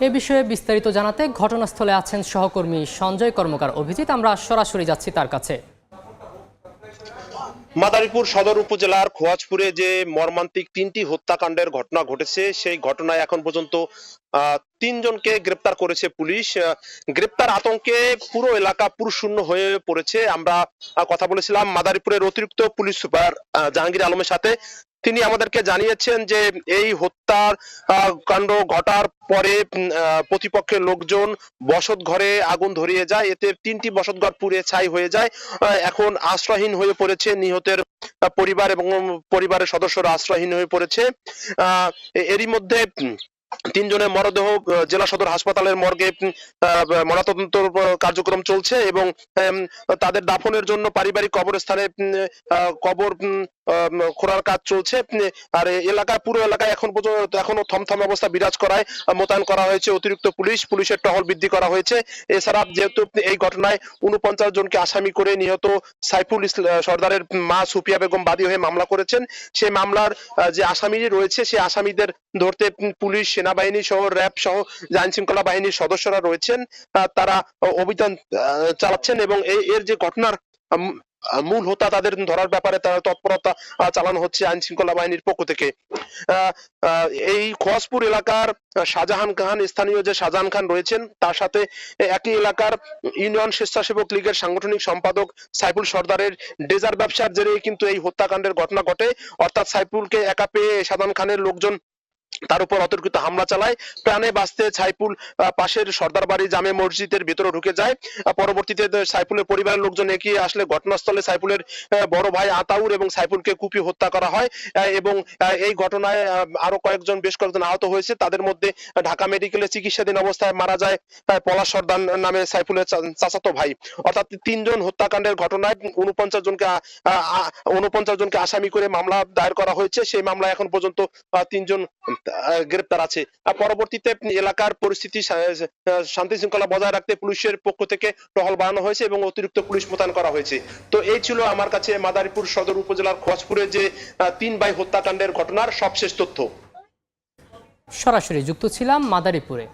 এ বিষয়ে বিস্তারিত জানাতে ঘটনাস্থলে আছেন সহকর্মী সঞ্জয় কর্মকার অভিজিৎ। আমরা সরাসরি যাচ্ছি তার কাছে। মাদারীপুর সদর উপজেলার খোয়াজপুরে যে মর্মান্তিক ৩টি হত্যাকাণ্ডের ঘটনা ঘটেছে, সেই ঘটনায় এখন পর্যন্ত ৩ জনকে গ্রেপ্তার করেছে পুলিশ। গ্রেপ্তার আতঙ্কে পুরো এলাকা পুরুষশূন্য হয়ে পড়েছে। আমরা কথা বলেছিলাম মাদারীপুরের অতিরিক্ত পুলিশ সুপার জাহাঙ্গীর আলমের সাথে। তিনি আমাদেরকে জানিয়েছেন যে এই হত্যার কাণ্ড ঘটার পরে প্রতিপক্ষের লোকজন বসত ঘরে আগুন ধরিয়ে যায়, এতে ৩টি বসতঘর পুড়ে ছাই হয়ে যায়। এখন আশ্রয়হীন হয়ে পড়েছে নিহতের পরিবার এবং পরিবারের সদস্যরা আশ্রয়হীন হয়ে পড়েছে। এরই মধ্যে ৩ জনের মরদেহ জেলা সদর হাসপাতালের মর্গে ময়নাতদন্ত কার্যক্রম চলছে এবং তাদের দাফনের জন্য পারিবারিক কবরস্থানে কবর খোঁড়ার কাজ চলছে। আর এলাকায় পুরো এলাকায় এখন পর্যন্ত এখনো থমথমে অবস্থা বিরাজ করায় মোতায়েন করা হয়েছে অতিরিক্ত পুলিশের টহল বৃদ্ধি করা হয়েছে। এছাড়া যেহেতু এই ঘটনায় ৪৯ জনকে আসামি করে নিহত সাইফুল সর্দারের মা সুফিয়া বেগম বাদী হয়ে মামলা করেছেন, সেই মামলার যে আসামি রয়েছে সেই আসামিদের ধরতে পুলিশ, সেনাবাহিনী সহ র্যাব সহ আইন শৃঙ্খলা বাহিনীর সদস্যরা রয়েছেন। তারা অভিযান চালাচ্ছেন এবং এর যে ঘটনার মূল হোতা তাদের ধরার ব্যাপারে তারা তৎপরতা চালানো হচ্ছে আইন শৃঙ্খলা বাহিনীর পক্ষ থেকে। এই খোয়াজপুর এলাকার শাহজাহান খান, স্থানীয় যে শাহজাহান খান রয়েছেন, তার সাথে একই এলাকার ইউনিয়ন স্বেচ্ছাসেবক লীগের সাংগঠনিক সম্পাদক সাইফুল সর্দারের ডেজার ব্যবসার জেরে কিন্তু এই হত্যাকাণ্ডের ঘটনা ঘটে। অর্থাৎ সাইফুলকে একা পেয়ে শাহজাহান খানের লোকজন তার উপর অতর্কিত হামলা চালায়। প্রাণে বাঁচতে সাইফুল পাশের সর্দার বাড়ি জামে মসজিদের ভিতরে ঢুকে যায়। পরবর্তীতে সাইফুলের পরিবারের লোকজন এগিয়ে আসলে ঘটনাস্থলে সাইফুলের বড় ভাই আতাউর এবং সাইফুলকে কুপিয়ে হত্যা করা হয় এবং এই ঘটনায় আরো বেশ কয়েকজন আহত হয়েছে। তাদের মধ্যে ঢাকা মেডিকেলে চিকিৎসাধীন অবস্থায় মারা যায় পলাশ সর্দার নামে সাইফুলের চাচাতো ভাই। অর্থাৎ ৩ জন হত্যাকাণ্ডের ঘটনায় ৪৯ জনকে আসামি করে মামলা দায়ের করা হয়েছে। সেই মামলায় এখন পর্যন্ত ৩ জন গ্রেপ্তার আছে। পরবর্তীতে এলাকার পরিস্থিতি শান্তি শৃঙ্খলা বজায় রাখতে পুলিশের পক্ষ থেকে টহল বাড়ানো হয়েছে এবং অতিরিক্ত পুলিশ মোতায়েন করা হয়েছে। তো এই ছিল আমার কাছে মাদারীপুর সদর উপজেলার খোয়াজপুরে যে ৩ ভাই হত্যাকাণ্ডের ঘটনার সবশেষ তথ্য। সরাসরি যুক্ত ছিলাম মাদারীপুরে।